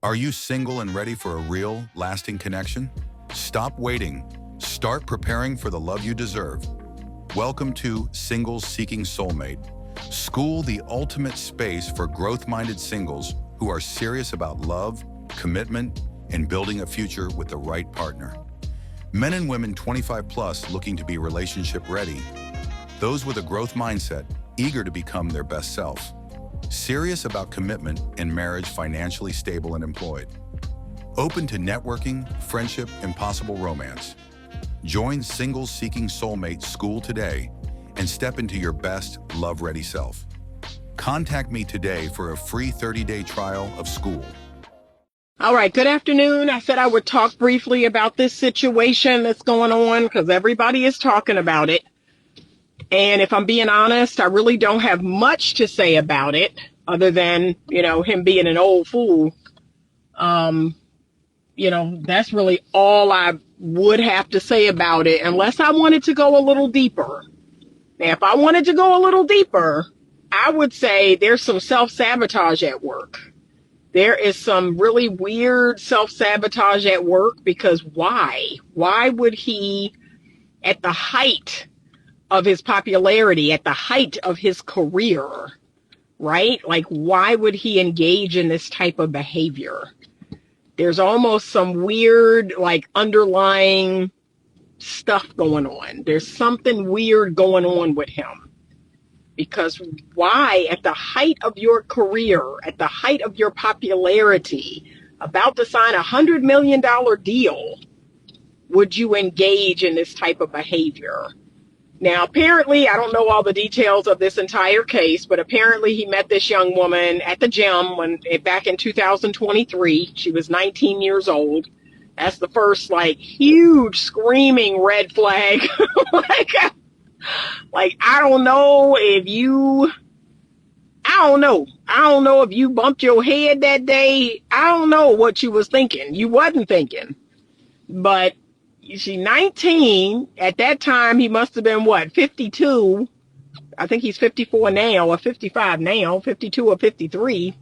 Are you single and ready for a real, lasting connection? Stop waiting. Start preparing for the love you deserve. Welcome to Singles Seeking Soulmate, Skool, the ultimate space for growth-minded singles who are serious about love, commitment, and building a future with the right partner. Men and women 25 plus looking to be relationship ready. Those with a growth mindset, eager to become their best self. Serious about commitment and marriage, financially stable and employed. Open to networking, friendship, and possible romance. Join Singles Seeking Soulmate Skool today and step into your best love-ready self. Contact me today for a free 30-day trial of Skool. All right, good afternoon. I said I would talk briefly about this situation that's going on because everybody is talking about it. And if I'm being honest, I really don't have much to say about it other than, him being an old fool. That's really all I would have to say about it unless I wanted to go a little deeper. Now, if I wanted to go a little deeper, I would say there's some self-sabotage at work. There is some really weird self-sabotage at work because why? Why would he, at the height of his popularity, at the height of his career, right? Like, why would he engage in this type of behavior? There's almost some weird, underlying stuff going on. There's something weird going on with him. Because why, at the height of your career, at the height of your popularity, about to sign $100 million deal, would you engage in this type of behavior? Now, apparently, I don't know all the details of this entire case, but apparently he met this young woman at the gym back in 2023. She was 19 years old. That's the first, huge screaming red flag. I don't know if you bumped your head that day. I don't know what you was thinking. You wasn't thinking. But she's 19. At that time, he must have been, 52? I think he's 54 now, or 55 now, 52 or 53.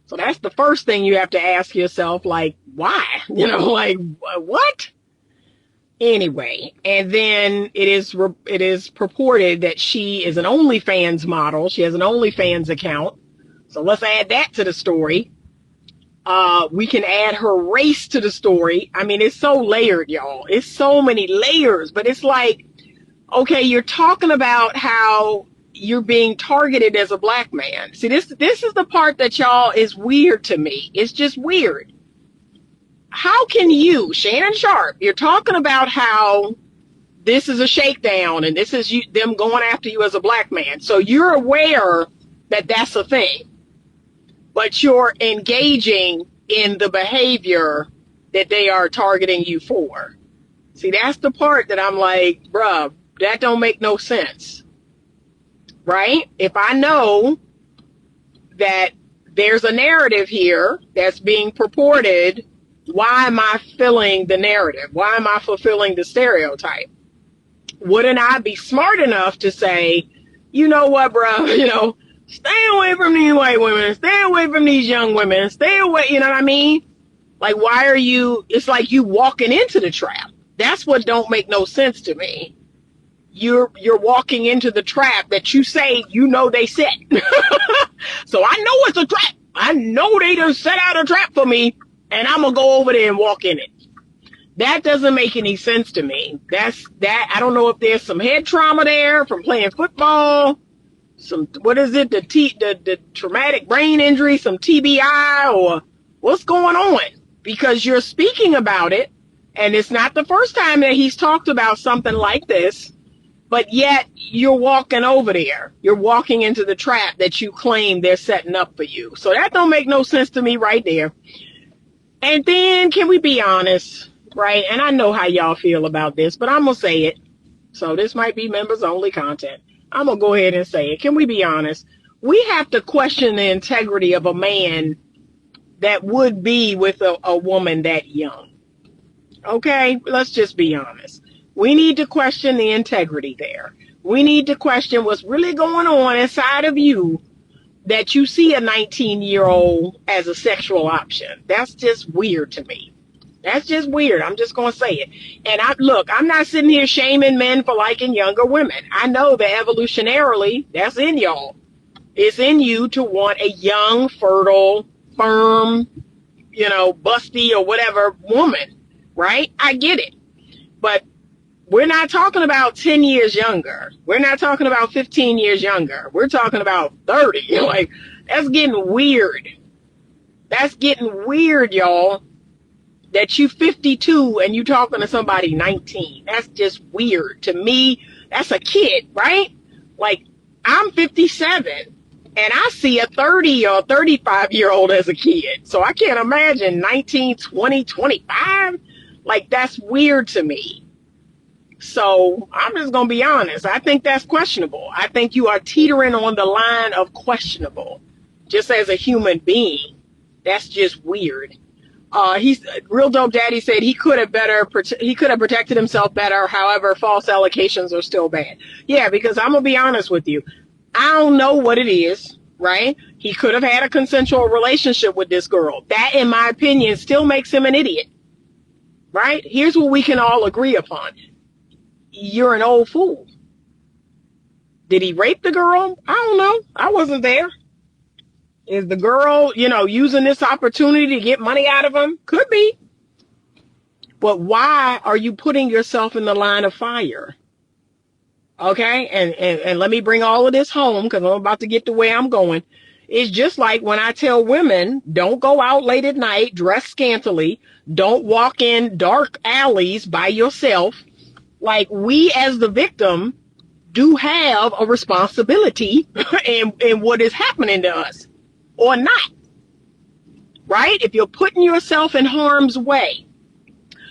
So that's the first thing you have to ask yourself, why? What? Anyway, and then it is purported that she is an OnlyFans model. She has an OnlyFans account. So let's add that to the story. We can add her race to the story. I mean, it's so layered, y'all. It's so many layers, but it's okay, you're talking about how you're being targeted as a black man. See, this is the part that, y'all, is weird to me. It's just weird. How can you, Shannon Sharpe, you're talking about how this is a shakedown and this is them going after you as a black man. So you're aware that that's a thing, but you're engaging in the behavior that they are targeting you for. See, that's the part that I'm like, bruh, that don't make no sense, right? If I know that there's a narrative here that's being purported, why am I filling the narrative? Why am I fulfilling the stereotype? Wouldn't I be smart enough to say, you know what, bro, stay away from these white women, stay away from these young women, stay away, you know what I mean? Why are you, it's like you walking into the trap. That's what don't make no sense to me. You're walking into the trap that you say, they set. So I know it's a trap. I know they done set out a trap for me. And I'm going to go over there and walk in it. That doesn't make any sense to me. I don't know if there's some head trauma there from playing football. The traumatic brain injury, some TBI, or what's going on? Because you're speaking about it. And it's not the first time that he's talked about something like this. But yet you're walking over there. You're walking into the trap that you claim they're setting up for you. So that don't make no sense to me right there. And then, can we be honest, right? And I know how y'all feel about this, but I'm going to say it. So this might be members only content. I'm going to go ahead and say it. Can we be honest? We have to question the integrity of a man that would be with a woman that young. Okay? Let's just be honest. We need to question the integrity there. We need to question what's really going on inside of you that you see a 19-year-old as a sexual option. That's just weird to me. That's just weird. I'm just going to say it. And I'm not sitting here shaming men for liking younger women. I know that evolutionarily, that's in y'all. It's in you to want a young, fertile, firm, busty or whatever woman, right? I get it. But we're not talking about 10 years younger. We're not talking about 15 years younger. We're talking about 30. Like, that's getting weird. That's getting weird, y'all. That you 52 and you talking to somebody 19. That's just weird. To me, that's a kid, right? Like, I'm 57 and I see a 30 or 35-year-old as a kid. So I can't imagine 19, 20, 25. Like, that's weird to me. So I'm just going to be honest. I think that's questionable. I think you are teetering on the line of questionable. Just as a human being, that's just weird. He's Real Dope Daddy said he could have protected himself better. However, false allegations are still bad. Yeah, because I'm going to be honest with you. I don't know what it is, right? He could have had a consensual relationship with this girl. That, in my opinion, still makes him an idiot, right? Here's what we can all agree upon. You're an old fool. Did he rape the girl? I don't know. I wasn't there. Is the girl, using this opportunity to get money out of him? Could be. But why are you putting yourself in the line of fire? Okay? And let me bring all of this home because I'm about to get to where I'm going. It's just like when I tell women, don't go out late at night, dress scantily, don't walk in dark alleys by yourself. Like, we as the victim do have a responsibility in what is happening to us. Or not, right? If you're putting yourself in harm's way,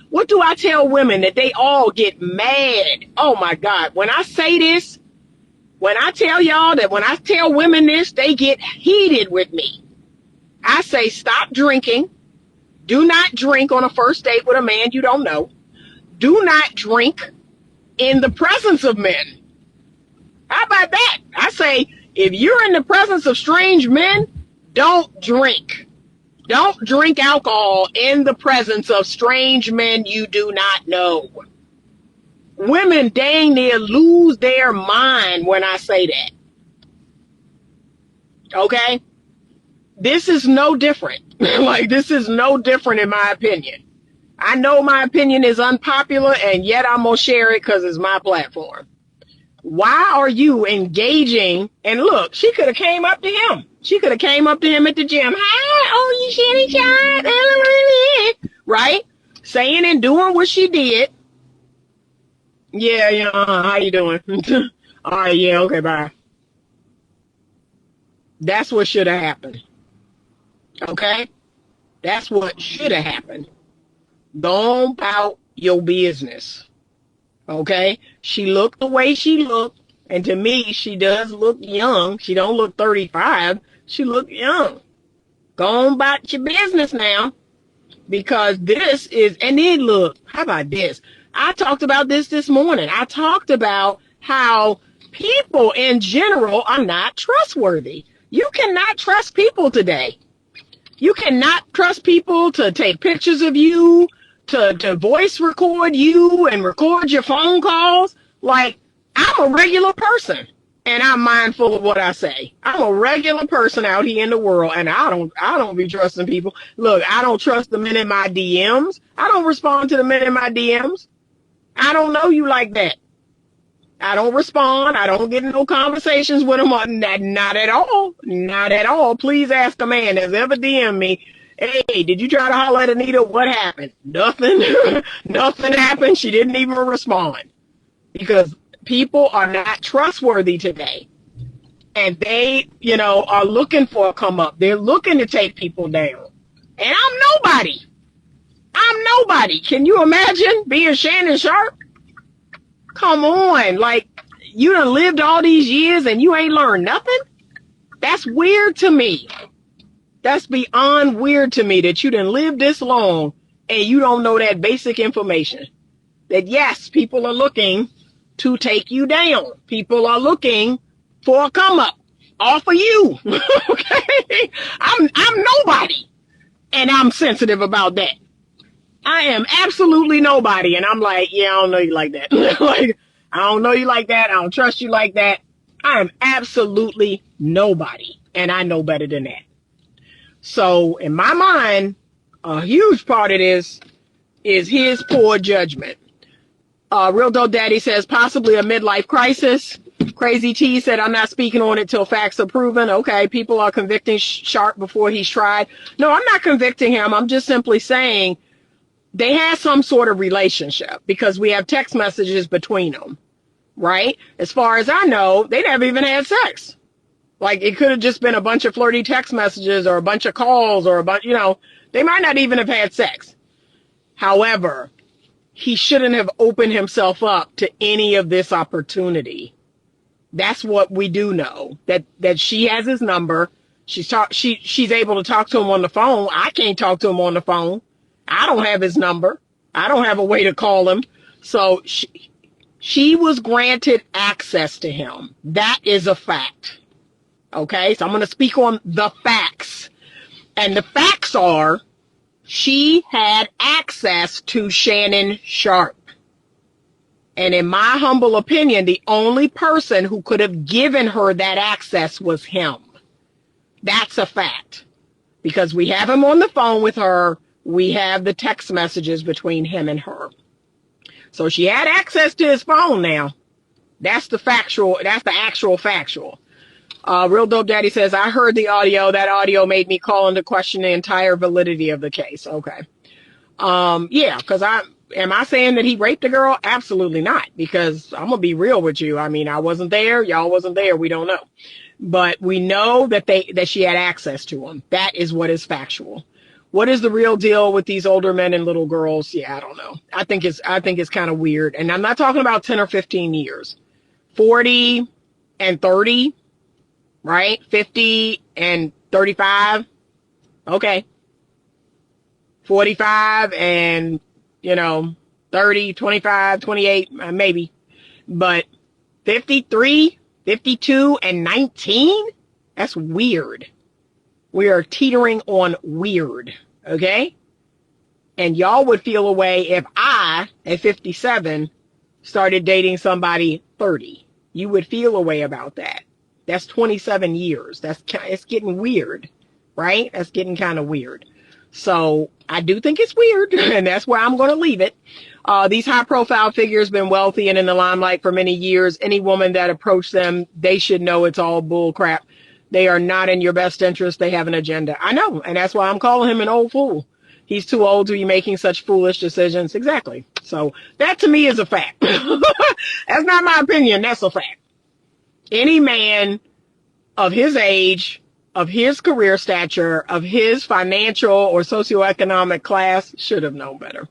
what do I tell women that they all get mad? Oh my God, when I say this, when I tell y'all that when I tell women this, they get heated with me. I say, stop drinking. Do not drink on a first date with a man you don't know. Do not drink in the presence of men. How about that? I say, if you're in the presence of strange men, don't drink. Don't drink alcohol in the presence of strange men you do not know. Women dang near lose their mind when I say that. Okay? This is no different. Like, this is no different in my opinion. I know my opinion is unpopular, and yet I'm going to share it because it's my platform. Why are you engaging? And look, she could have came up to him. She could have came up to him at the gym. Hi, oh, you Shannon, right? Saying and doing what she did. Yeah, how you doing? All right, yeah, okay, bye. That's what should have happened. Okay? That's what should have happened. Go about your business. Okay? She looked the way she looked, and to me, she does look young. She don't look 35. She look young. Go on about your business now, because this is, and then look, how about this? I talked about this morning. I talked about how people in general are not trustworthy. You cannot trust people today. You cannot trust people to take pictures of you, to voice record you and record your phone calls. Like, I'm a regular person and I'm mindful of what I say. I'm a regular person out here in the world, and I don't be trusting people. Look, I don't trust the men in my DMs. I don't respond to the men in my DMs. I don't know you like that. I don't respond. I don't get in no conversations with them. Not at all. Not at all. Please ask a man that's ever DM'd me, hey, did you try to holler at Anita? What happened? Nothing. Nothing happened. She didn't even respond. Because people are not trustworthy today. And they, are looking for a come up. They're looking to take people down. And I'm nobody. I'm nobody. Can you imagine being Shannon Sharpe? Come on. Like, you done lived all these years and you ain't learned nothing? That's weird to me. That's beyond weird to me that you done lived this long and you don't know that basic information. That yes, people are looking to take you down. People are looking for a come up. off of you. Okay? I'm nobody. And I'm sensitive about that. I am absolutely nobody. And I'm like, yeah, I don't know you like that. Like, I don't know you like that. I don't trust you like that. I am absolutely nobody. And I know better than that. So in my mind, a huge part of this is his poor judgment. Real Dope Daddy says possibly a midlife crisis. Crazy T said, I'm not speaking on it till facts are proven. Okay, people are convicting Sharpe before he's tried. No, I'm not convicting him. I'm just simply saying they had some sort of relationship because we have text messages between them, right? As far as I know, they never even had sex. Like, it could have just been a bunch of flirty text messages or a bunch of calls or a bunch, they might not even have had sex. However, he shouldn't have opened himself up to any of this opportunity. That's what we do know, that she has his number. She's able to talk to him on the phone. I can't talk to him on the phone. I don't have his number. I don't have a way to call him. So she was granted access to him. That is a fact. Okay, so I'm going to speak on the facts. And the facts are she had access to Shannon Sharpe. And in my humble opinion, the only person who could have given her that access was him. That's a fact. Because we have him on the phone with her. We have the text messages between him and her. So she had access to his phone now. That's the actual factual. Real Dope Daddy says, I heard the audio. That audio made me call into question the entire validity of the case. Okay. Yeah, because am I saying that he raped a girl? Absolutely not. Because I'm going to be real with you. I mean, I wasn't there. Y'all wasn't there. We don't know. But we know that she had access to him. That is what is factual. What is the real deal with these older men and little girls? Yeah, I don't know. I think it's kind of weird. And I'm not talking about 10 or 15 years. 40 and 30, right? 50 and 35. Okay. 45 and, 30, 25, 28, maybe. But 53, 52, and 19? That's weird. We are teetering on weird, okay? And y'all would feel a way if I, at 57, started dating somebody 30. You would feel a way about that. That's 27 years. It's getting weird, right? That's getting kind of weird. So I do think it's weird, and that's where I'm going to leave it. These high-profile figures been wealthy and in the limelight for many years. Any woman that approached them, they should know it's all bull crap. They are not in your best interest. They have an agenda. I know, and that's why I'm calling him an old fool. He's too old to be making such foolish decisions. Exactly. So that to me is a fact. That's not my opinion. That's a fact. Any man of his age, of his career stature, of his financial or socioeconomic class should have known better.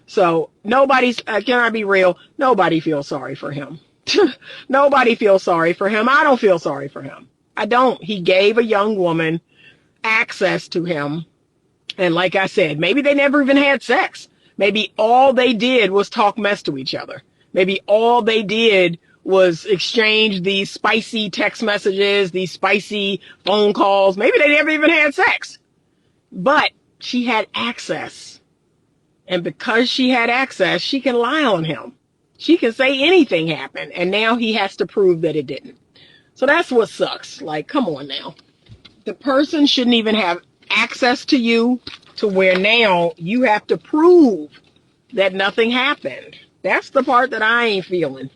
So can I be real? Nobody feels sorry for him. Nobody feels sorry for him. I don't feel sorry for him. I don't. He gave a young woman access to him. And like I said, maybe they never even had sex. Maybe all they did was talk mess to each other. Maybe all they did was exchange these spicy text messages, these spicy phone calls. Maybe they never even had sex. But she had access. And because she had access, she can lie on him. She can say anything happened. And now he has to prove that it didn't. So that's what sucks. Like, come on now. The person shouldn't even have access to you to where now you have to prove that nothing happened. That's the part that I ain't feeling.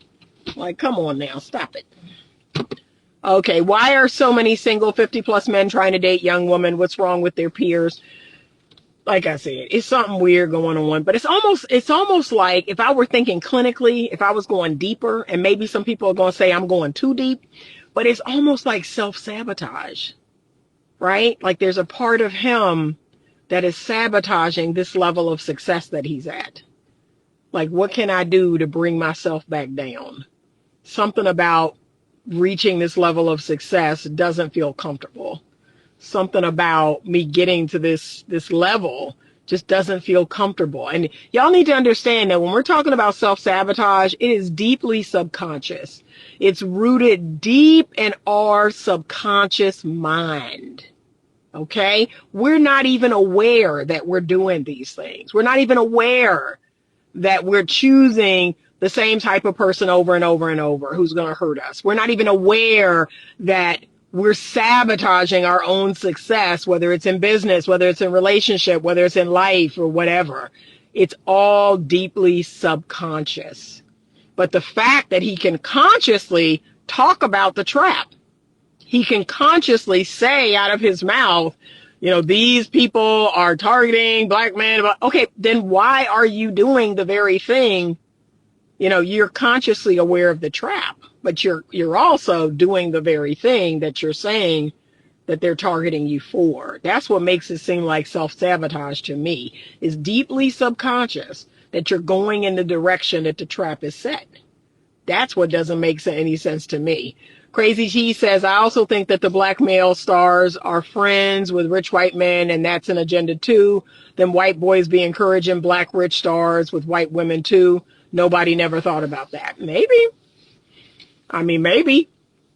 Like, come on now, stop it. Okay, why are so many single 50-plus men trying to date young women? What's wrong with their peers? Like I said, it's something weird going on. But it's almost like if I were thinking clinically, if I was going deeper, and maybe some people are going to say I'm going too deep, but it's almost like self-sabotage, right? Like there's a part of him that is sabotaging this level of success that he's at. Like, what can I do to bring myself back down? Something about reaching this level of success doesn't feel comfortable. Something about me getting to this level just doesn't feel comfortable. And y'all need to understand that when we're talking about self-sabotage, it is deeply subconscious. It's rooted deep in our subconscious mind. Okay? We're not even aware that we're doing these things. We're not even aware that we're choosing the same type of person over and over and over who's going to hurt us. We're not even aware that we're sabotaging our own success, whether it's in business, whether it's in relationship, whether it's in life or whatever. It's all deeply subconscious. But the fact that he can consciously talk about the trap, he can consciously say out of his mouth, you know, these people are targeting black men. Okay, then why are you doing the very thing? You know, you're consciously aware of the trap, but you're also doing the very thing that you're saying that they're targeting you for. That's what makes it seem like self-sabotage to me. Is deeply subconscious that you're going in the direction that the trap is set. That's what doesn't make any sense to me. Crazy T says, I also think that the black male stars are friends with rich white men, and that's an agenda too. Then white boys be encouraging black rich stars with white women too. Nobody never thought about that. Maybe. I mean, maybe.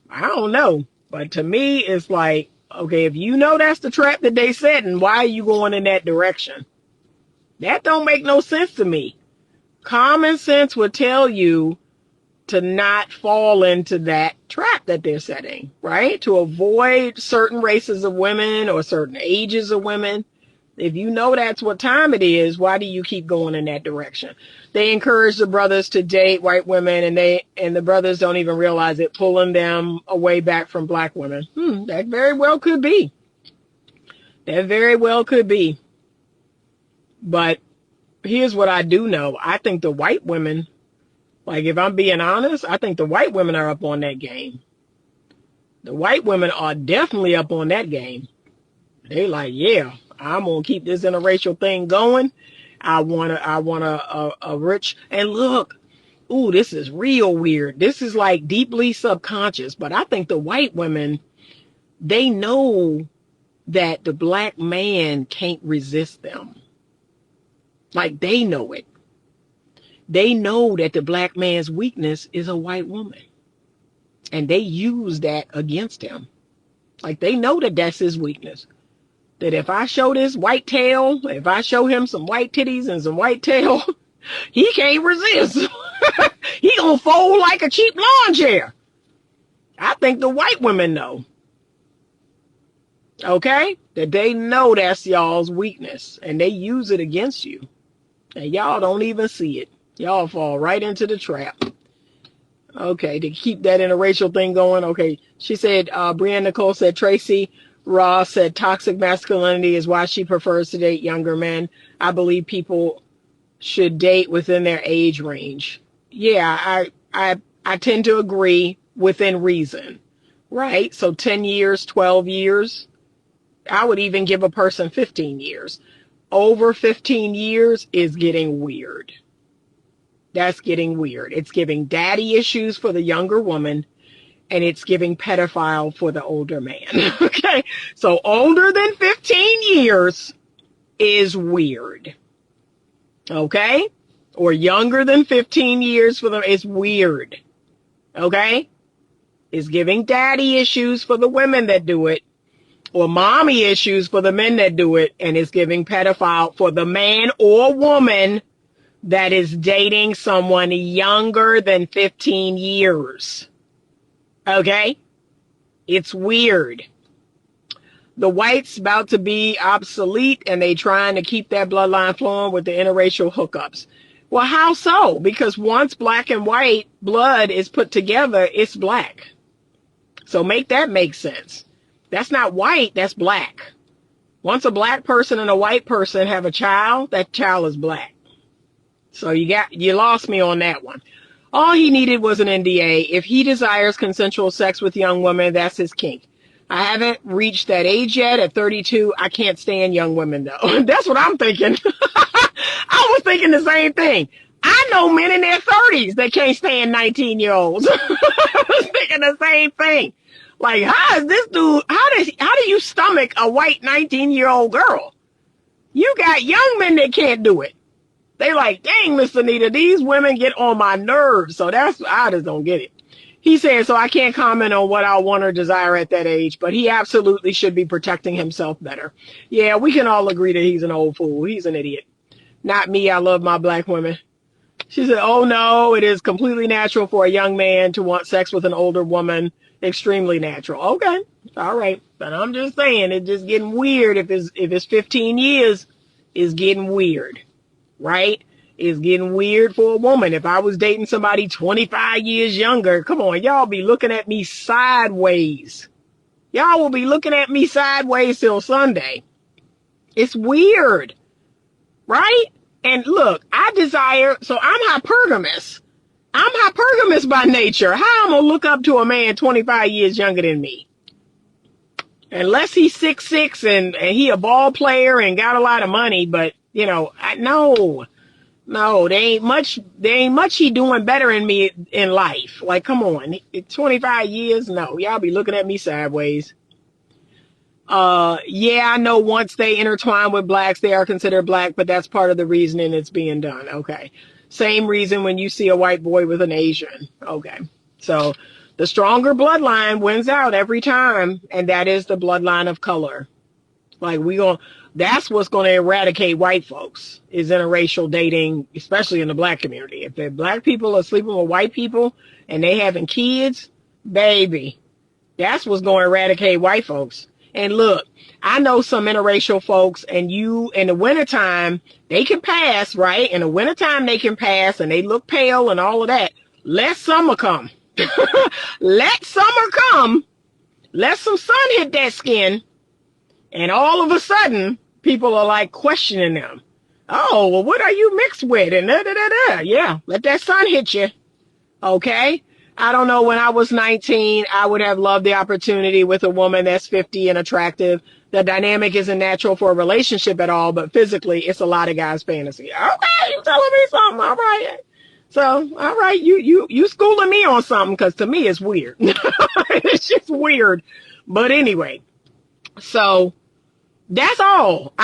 I don't know. But to me, it's like, okay, if you know that's the trap that they set, and why are you going in that direction? That don't make no sense to me. Common sense would tell you to not fall into that trap that they're setting, right? To avoid certain races of women or certain ages of women. If you know that's what time it is, why do you keep going in that direction? They encourage the brothers to date white women, and the brothers don't even realize it, pulling them away back from black women. That very well could be. That very well could be. But here's what I do know. I think the white women, like, if I'm being honest, I think the white women are up on that game. The white women are definitely up on that game. They like, yeah, I'm going to keep this interracial thing going. I want a rich, and look, ooh, this is real weird. This is like deeply subconscious, but I think the white women, they know that the black man can't resist them. Like, they know it. They know that the black man's weakness is a white woman. And they use that against him. Like, they know that that's his weakness. That if I show this white tail, if I show him some white titties and some white tail, he can't resist. He gonna fold like a cheap lawn chair. I think the white women know. Okay? That they know that's y'all's weakness. And they use it against you. And y'all don't even see it. Y'all fall right into the trap. Okay, to keep that interracial thing going. Okay, she said, Brianna Nicole said, Tracy Ross said, toxic masculinity is why she prefers to date younger men. I believe people should date within their age range. Yeah, I tend to agree, within reason, right? So 10 years, 12 years. I would even give a person 15 years. Over 15 years is getting weird. That's getting weird. It's giving daddy issues for the younger woman, and it's giving pedophile for the older man. Okay? So older than 15 years is weird. Okay? Or younger than 15 years for them is weird. Okay? It's giving daddy issues for the women that do it, or mommy issues for the men that do it, and it's giving pedophile for the man or woman that is dating someone younger than 15 years. Okay? It's weird. The whites about to be obsolete, and they trying to keep that bloodline flowing with the interracial hookups. Well, how so? Because once black and white blood is put together, it's black. So make that make sense. That's not white, that's black. Once a black person and a white person have a child, that child is black. So you lost me on that one. All he needed was an NDA. If he desires consensual sex with young women, that's his kink. I haven't reached that age yet. At 32, I can't stand young women, though. That's what I'm thinking. I was thinking the same thing. I know men in their 30s that can't stand 19-year-olds. I was thinking the same thing. Like, how is this dude, how do you stomach a white 19-year-old girl? You got young men that can't do it. They like, dang, Miss Anita, these women get on my nerves. So I just don't get it. He said, so I can't comment on what I want or desire at that age, but he absolutely should be protecting himself better. Yeah, we can all agree that he's an old fool. He's an idiot. Not me. I love my black women. She said, oh no, it is completely natural for a young man to want sex with an older woman. Extremely natural. Okay. All right. But I'm just saying, it's just getting weird. If it's 15 years, it's getting weird. Right? It's getting weird for a woman. If I was dating somebody 25 years younger, come on, y'all be looking at me sideways. Y'all will be looking at me sideways till Sunday. It's weird. Right? And look, so I'm hypergamous. I'm hypergamous by nature. How am I gonna look up to a man 25 years younger than me? Unless he's 6'6" and he a ball player and got a lot of money, but no, there ain't much he doing better than me in life. Like, come on, 25 years? No, y'all be looking at me sideways. Yeah, I know once they intertwine with blacks, they are considered black, but that's part of the reasoning it's being done. Okay. Same reason when you see a white boy with an Asian. Okay. So the stronger bloodline wins out every time, and that is the bloodline of color. Like, that's what's going to eradicate white folks, is interracial dating, especially in the black community. If the black people are sleeping with white people and they having kids, baby, that's what's going to eradicate white folks. And look, I know some interracial folks, and in the wintertime, they can pass, right? In the wintertime, they can pass, and they look pale and all of that. Let summer come. Let summer come. Let some sun hit that skin. And all of a sudden, people are like questioning them. Oh, well, what are you mixed with? And da-da-da-da. Yeah, let that sun hit you. Okay? I don't know, when I was 19, I would have loved the opportunity with a woman that's 50 and attractive. The dynamic isn't natural for a relationship at all, but physically, it's a lot of guys' fantasy. Okay, you telling me something. All right. So, all right, you schooling me on something, because to me, it's weird. It's just weird. But anyway, so that's all.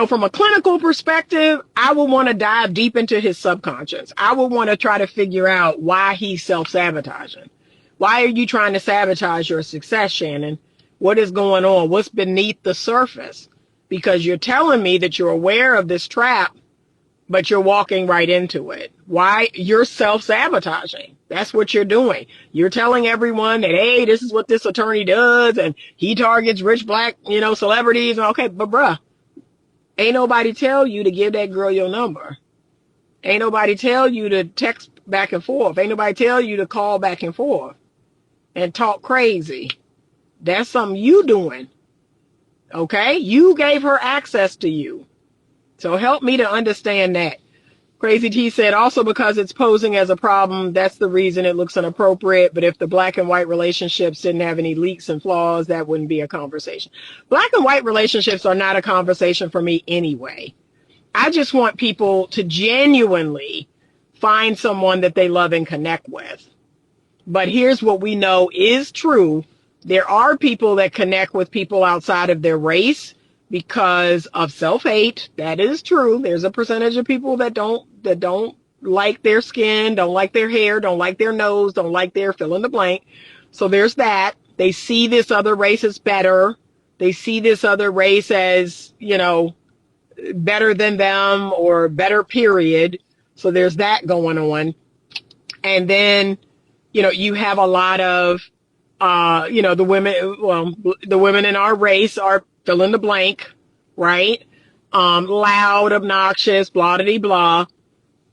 From a clinical perspective, I would want to dive deep into his subconscious. I would want to try to figure out why he's self-sabotaging. Why are you trying to sabotage your success, Shannon? What is going on? What's beneath the surface? Because you're telling me that you're aware of this trap, but you're walking right into it. Why? You're self-sabotaging. That's what you're doing. You're telling everyone that, hey, this is what this attorney does, and he targets rich black, celebrities. Okay, but bruh, ain't nobody tell you to give that girl your number. Ain't nobody tell you to text back and forth. Ain't nobody tell you to call back and forth and talk crazy. That's something you doing. Okay? You gave her access to you. So help me to understand that. Crazy T said, also because it's posing as a problem, that's the reason it looks inappropriate. But if the black and white relationships didn't have any leaks and flaws, that wouldn't be a conversation. Black and white relationships are not a conversation for me anyway. I just want people to genuinely find someone that they love and connect with. But here's what we know is true. There are people that connect with people outside of their race because of self-hate. That is true. There's a percentage of people that don't like their skin, don't like their hair, don't like their nose, don't like their fill in the blank. So there's that. They see this other race as better. They see this other race as, better than them or better, period. So there's that going on. And then, you have a lot of, the women in our race are fill in the blank, right? Loud, obnoxious, blah-de-blah.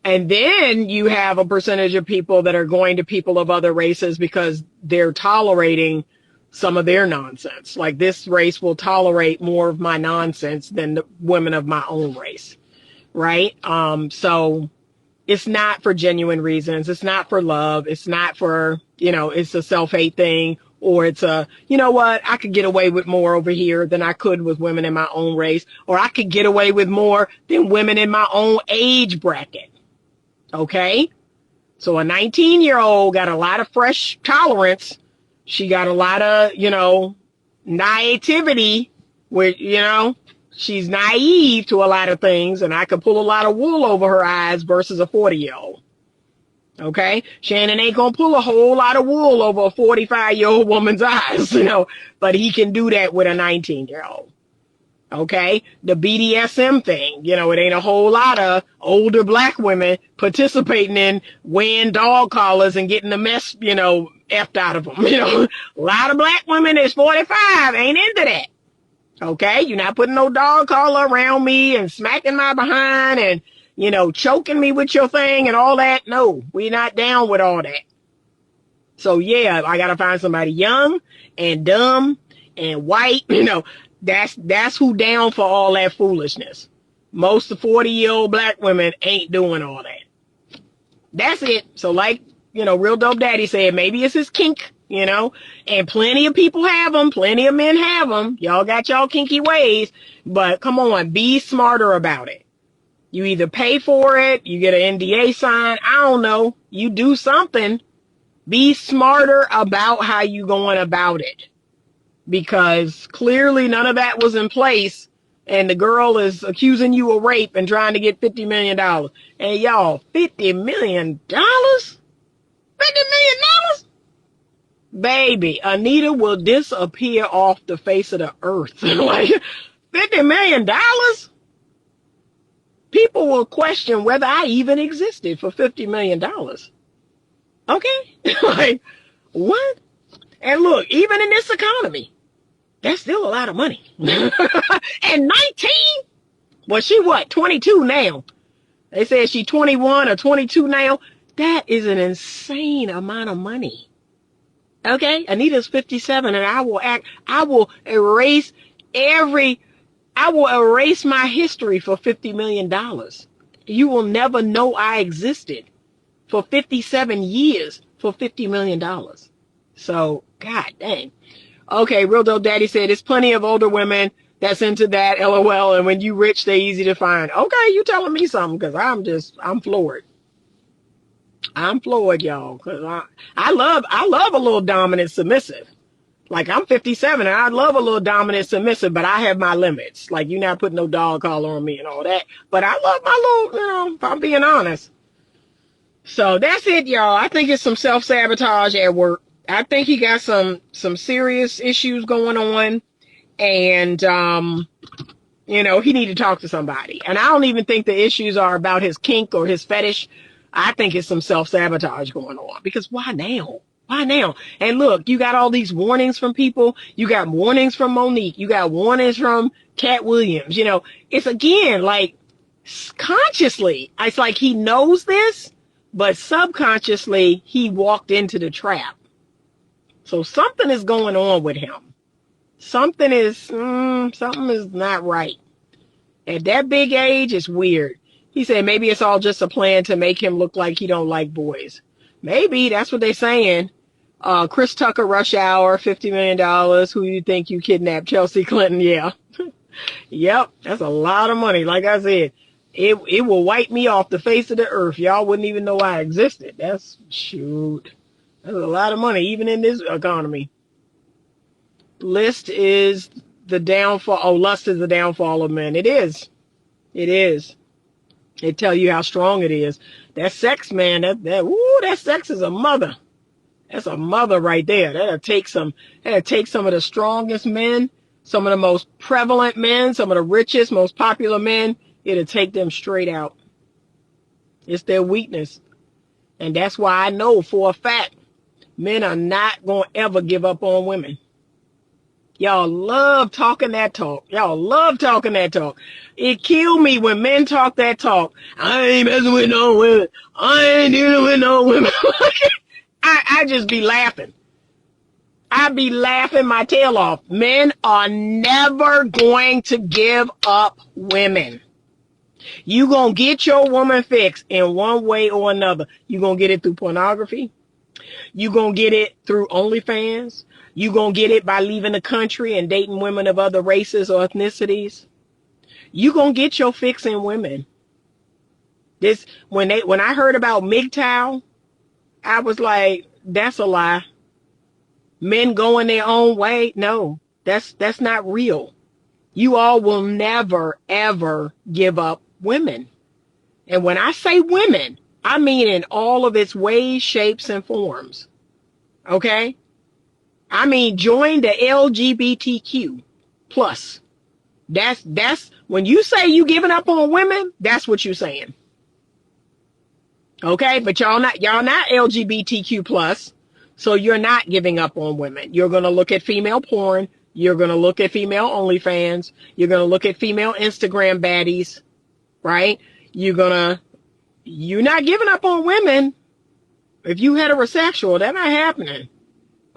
And then you have a percentage of people that are going to people of other races because they're tolerating some of their nonsense. Like, this race will tolerate more of my nonsense than the women of my own race, right? So it's not for genuine reasons. It's not for love. It's not for, it's a self-hate thing. Or it's I could get away with more over here than I could with women in my own race. Or I could get away with more than women in my own age bracket. Okay? So a 19-year-old got a lot of fresh tolerance. She got a lot of, naivety with, She's naive to a lot of things, and I could pull a lot of wool over her eyes versus a 40-year-old. Okay? Shannon ain't gonna pull a whole lot of wool over a 45-year-old woman's eyes, but he can do that with a 19-year-old. Okay? The BDSM thing, it ain't a whole lot of older black women participating in wearing dog collars and getting the mess, effed out of them. A lot of black women that's 45 ain't into that. Okay? You're not putting no dog collar around me and smacking my behind and, choking me with your thing and all that. No, we're not down with all that. So yeah, I gotta find somebody young and dumb and white, that's who down for all that foolishness. Most of 40-year-old black women ain't doing all that. That's it. So like, Real Dope Daddy said, maybe it's his kink, and plenty of people have them. Plenty of men have them. Y'all got y'all kinky ways, but come on, be smarter about it. You either pay for it, you get an NDA sign. I don't know. You do something. Be smarter about how you going about it, because clearly none of that was in place, and the girl is accusing you of rape and trying to get $50 million. And y'all, $50 million? $50 million? Baby, Anita will disappear off the face of the earth. Like, $50 million? People will question whether I even existed for $50 million. Okay? Like, what? And look, even in this economy, that's still a lot of money. And 19? Well, she what, 22 now? They said she 21 or 22 now. That is an insane amount of money. Okay? Anita's 57, and I will erase my history for $50 million. You will never know I existed for 57 years for $50 million. So, god dang. Okay, Real Dope Daddy said, there's plenty of older women that's into that, LOL, and when you rich, they easy to find. Okay, you telling me something, because I'm floored. I'm floored, y'all, because I love a little dominant submissive. Like, I'm 57, and I love a little dominant submissive, but I have my limits. Like, you're not putting no dog collar on me and all that. But I love my little, if I'm being honest. So that's it, y'all. I think it's some self-sabotage at work. I think he got some serious issues going on, and he need to talk to somebody. And I don't even think the issues are about his kink or his fetish. I think it's some self-sabotage going on, because why now? Why now? And look, you got all these warnings from people. You got warnings from Monique. You got warnings from Cat Williams. It's again, like, consciously, it's like he knows this, but subconsciously he walked into the trap. So something is going on with him. Something is not right. At that big age, it's weird. He said maybe it's all just a plan to make him look like he don't like boys. Maybe that's what they're saying. Chris Tucker, Rush Hour, $50 million. Who you think you kidnapped? Chelsea Clinton. Yeah. Yep. That's a lot of money. Like I said, it will wipe me off the face of the earth. Y'all wouldn't even know I existed. That's a lot of money, even in this economy. Lust is the downfall of men. It is. It is. It tell you how strong it is. That sex, man, that sex is a mother. That's a mother right there. That'll take some of the strongest men, some of the most prevalent men, some of the richest, most popular men. It'll take them straight out. It's their weakness. And that's why I know for a fact men are not going to ever give up on women. Y'all love talking that talk. It killed me when men talk that talk. I ain't messing with no women. I ain't dealing with no women. I just be laughing. I be laughing my tail off. Men are never going to give up women. You gonna get your woman fixed in one way or another. You gonna get it through pornography. You gonna get it through OnlyFans. You gonna get it by leaving the country and dating women of other races or ethnicities. You gonna get your fix in women. When I heard about MGTOW, I was like, that's a lie. Men going their own way? No, that's not real. You all will never, ever give up women. And when I say women, I mean in all of its ways, shapes, and forms. Okay? I mean, join the LGBTQ plus. That's when you say you giving up on women, that's what you're saying. Okay? But y'all not LGBTQ plus. So you're not giving up on women. You're going to look at female porn. You're going to look at female OnlyFans. You're going to look at female Instagram baddies, right? You're not giving up on women. If you heterosexual, that not happening.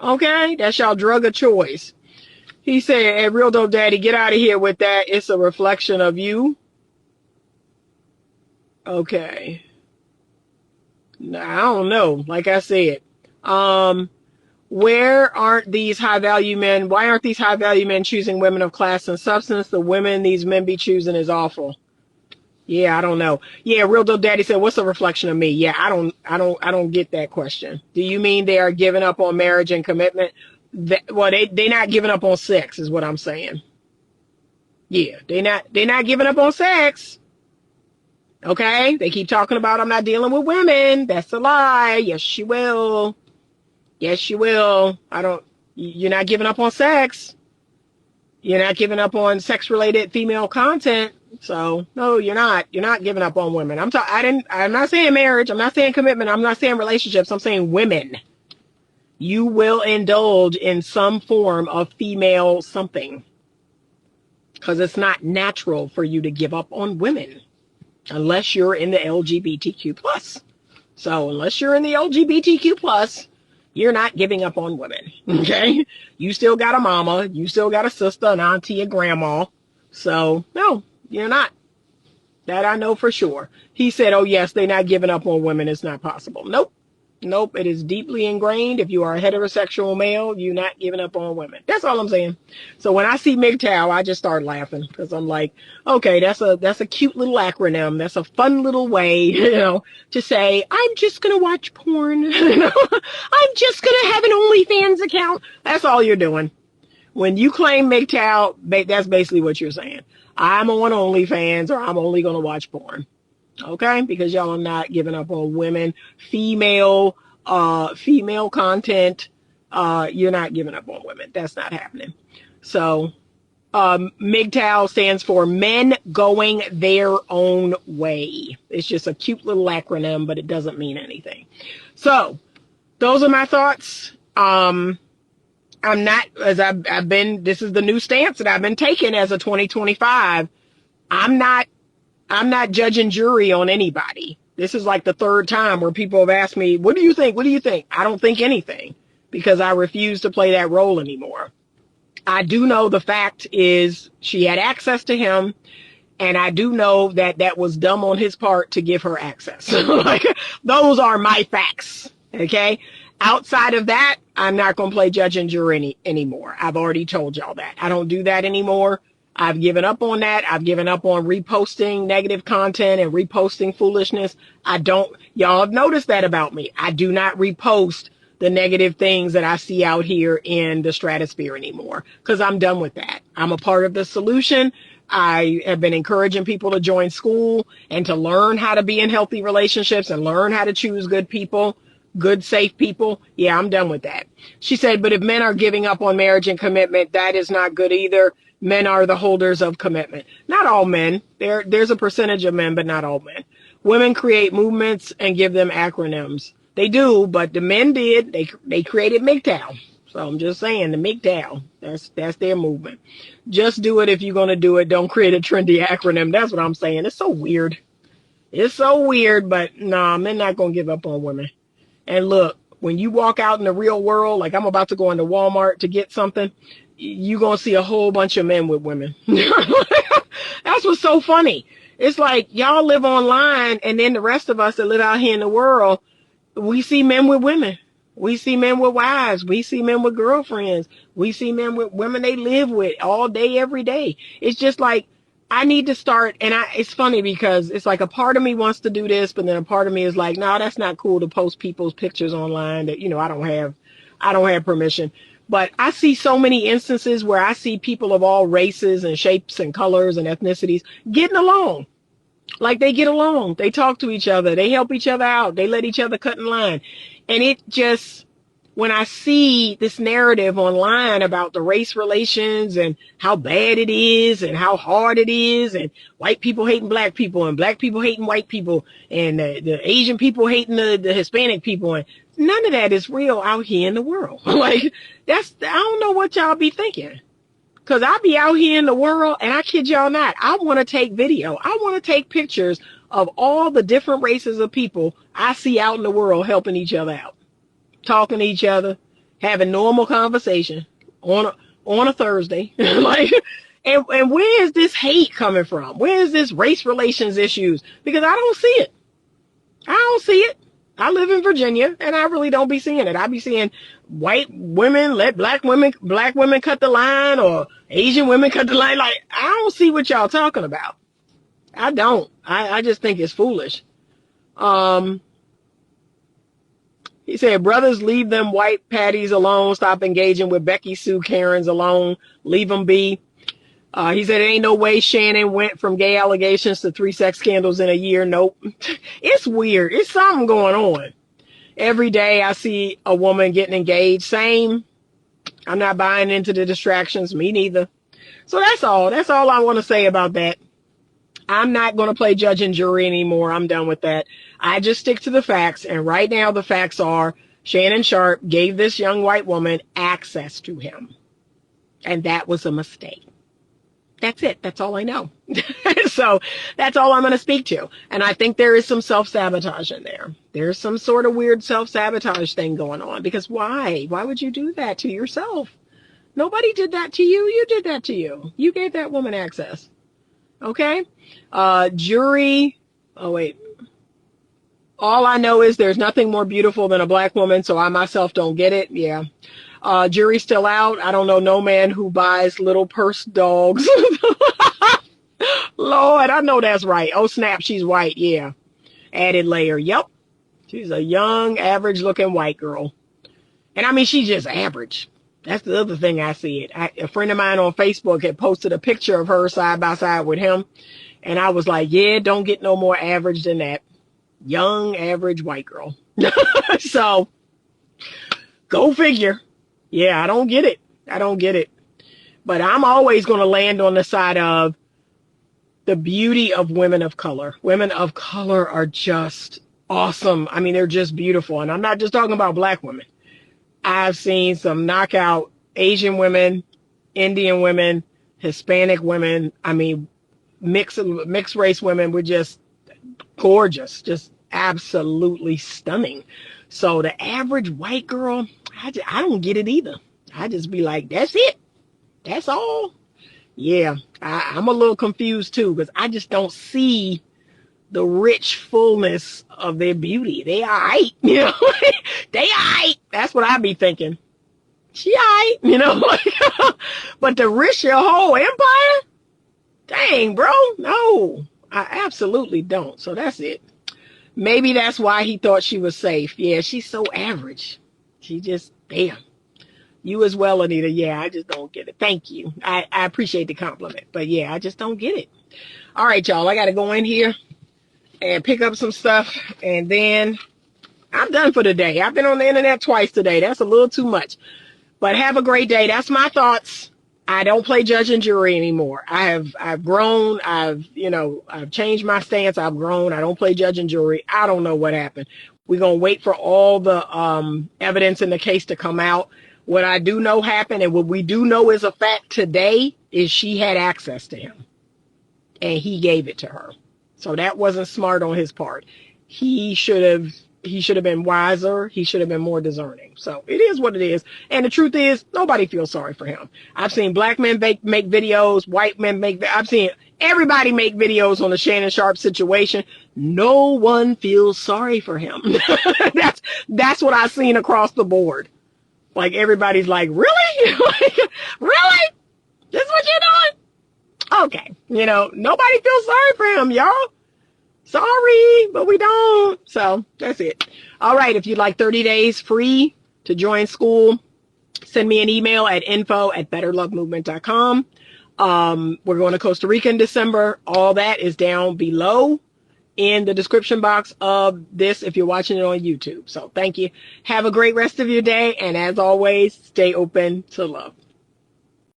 Okay? That's y'all drug of choice. He said, hey, Real Dope Daddy, get out of here with that. It's a reflection of you. Okay. I don't know. Like I said, where aren't these high value men? Why aren't these high value men choosing women of class and substance? The women these men be choosing is awful. Yeah, I don't know. Yeah, Real Dope Daddy said, what's a reflection of me? Yeah, I don't get that question. Do you mean they are giving up on marriage and commitment? Well, they not giving up on sex is what I'm saying. Yeah, they not giving up on sex. Okay? They keep talking about I'm not dealing with women. That's a lie. Yes, she will. Yes, she will. You're not giving up on sex. You're not giving up on sex-related female content. So, no, you're not. You're not giving up on women. I'm not saying marriage. I'm not saying commitment. I'm not saying relationships. I'm saying women. You will indulge in some form of female something. Because it's not natural for you to give up on women. Unless you're in the LGBTQ plus. So, unless you're in the LGBTQ plus, you're not giving up on women, okay? You still got a mama, you still got a sister, an auntie, a grandma. So, no, you're not. That I know for sure. He said, oh yes, they're not giving up on women. It's not possible. Nope. Nope. It is deeply ingrained. If you are a heterosexual male, you're not giving up on women. That's all I'm saying. So when I see MGTOW, I just start laughing because I'm like, okay, that's a cute little acronym. That's a fun little way, to say, I'm just going to watch porn. I'm just going to have an OnlyFans account. That's all you're doing. When you claim MGTOW, that's basically what you're saying. I'm on OnlyFans or I'm only going to watch porn. Okay? Because y'all are not giving up on women, female content. You're not giving up on women. That's not happening. So, MGTOW stands for Men Going Their Own Way. It's just a cute little acronym, but it doesn't mean anything. So, those are my thoughts. I'm not, this is the new stance that I've been taking as a 2025. I'm not judge and jury on anybody. This is like the third time where people have asked me, what do you think? What do you think? I don't think anything because I refuse to play that role anymore. I do know the fact is she had access to him. And I do know that that was dumb on his part to give her access. Like, those are my facts. Okay. Outside of that, I'm not going to play judge and jury anymore. I've already told y'all that. I don't do that anymore. I've given up on that. I've given up on reposting negative content and reposting foolishness. Y'all have noticed that about me. I do not repost the negative things that I see out here in the stratosphere anymore because I'm done with that. I'm a part of the solution. I have been encouraging people to join Skool and to learn how to be in healthy relationships and learn how to choose good people, good, safe people. Yeah, I'm done with that. She said, but if men are giving up on marriage and commitment, that is not good either. Men are the holders of commitment. Not all men. There's a percentage of men, but not all men. Women create movements and give them acronyms. They do, but the men did. They created MGTOW. So I'm just saying, the MGTOW, that's their movement. Just do it if you're going to do it. Don't create a trendy acronym. That's what I'm saying. It's so weird. It's so weird, but nah, men not going to give up on women. And look, when you walk out in the real world, like I'm about to go into Walmart to get something, you're going to see a whole bunch of men with women. That's what's so funny. It's like y'all live online and then the rest of us that live out here in the world, we see men with women. We see men with wives. We see men with girlfriends. We see men with women they live with all day, every day. It's just like, I need to start. And it's funny because it's like a part of me wants to do this, but then a part of me is like, no, that's not cool to post people's pictures online that, I don't have permission. But I see so many instances where I see people of all races and shapes and colors and ethnicities getting along. Like they get along. They talk to each other. They help each other out. They let each other cut in line. And it just, when I see this narrative online about the race relations and how bad it is and how hard it is and white people hating black people and black people hating white people and the Asian people hating the Hispanic people, and none of that is real out here in the world. Like I don't know what y'all be thinking. Cause I be out here in the world and I kid y'all not, I want to take video. I want to take pictures of all the different races of people I see out in the world helping each other out, talking to each other, having normal conversation on a Thursday. Like, and where is this hate coming from? Where is this race relations issues? Because I don't see it. I don't see it. I live in Virginia and I really don't be seeing it. I be seeing white women let black women cut the line, or Asian women cut the line. Like, I don't see what y'all talking about. I don't. I just think it's foolish. He said, brothers, leave them white patties alone. Stop engaging with Becky Sue Karens alone. Leave them be. He said, ain't no way Shannon went from gay allegations to 3 sex scandals in a year. Nope. It's weird. It's something going on. Every day I see a woman getting engaged. Same. I'm not buying into the distractions. Me neither. So that's all. That's all I want to say about that. I'm not going to play judge and jury anymore. I'm done with that. I just stick to the facts. And right now the facts are Shannon Sharpe gave this young white woman access to him. And that was a mistake. That's it. That's all I know. So that's all I'm going to speak to. And I think there is some self-sabotage in there. There's some sort of weird self-sabotage thing going on. Because why? Why would you do that to yourself? Nobody did that to you. You did that to you. You gave that woman access. Okay? Jury. Oh, wait. All I know is there's nothing more beautiful than a black woman, so I myself don't get it. Yeah. Jury's still out. I don't know no man who buys little purse dogs. Lord, I know that's right. Oh, snap, she's white. Yeah. Added layer. Yep. She's a young, average-looking white girl. And I mean, she's just average. That's the other thing I see it. A friend of mine on Facebook had posted a picture of her side by side with him. And I was like, yeah, don't get no more average than that. Young, average white girl. So, go figure. Yeah, I don't get it. I don't get it. But I'm always going to land on the side of the beauty of women of color. Women of color are just awesome. I mean, they're just beautiful. And I'm not just talking about black women. I've seen some knockout Asian women, Indian women, Hispanic women. I mean, mixed race women were just gorgeous, just absolutely stunning. So the average white girl, I don't get it either. I just be like, that's it. That's all. Yeah, I'm a little confused too, because I just don't see the rich fullness of their beauty. They all right, you know. They all right. That's what I be thinking. She all right, you know. But to risk your whole empire? Dang, bro. No, I absolutely don't. So that's it. Maybe that's why he thought she was safe. Yeah, she's so average. She just, damn. You as well, Anita. Yeah, I just don't get it. Thank you. I appreciate the compliment. But yeah, I just don't get it. All right, y'all. I got to go in here and pick up some stuff. And then I'm done for the day. I've been on the internet twice today. That's a little too much. But have a great day. That's my thoughts. I don't play judge and jury anymore. I've grown. I've changed my stance. I've grown. I don't play judge and jury. I don't know what happened. We're going to wait for all the evidence in the case to come out. What I do know happened, and what we do know is a fact today, is she had access to him. And he gave it to her. So that wasn't smart on his part. He should have been wiser. He should have been more discerning. So it is what it is. And the truth is, nobody feels sorry for him. I've seen black men make videos, white men I've seen everybody make videos on the Shannon Sharpe situation. No one feels sorry for him. That's what I've seen across the board. Like, everybody's like, really? Like, really? This is what you're doing? Okay. Nobody feels sorry for him, y'all. Sorry, but we don't. So that's it. All right. If you'd like 30 days free to join Skool, Send me an email at info@betterlovemovement.com. We're going to Costa Rica in December. All that is down below in the description box of this if you're watching it on YouTube. So thank you. Have a great rest of your day. And as always, stay open to love.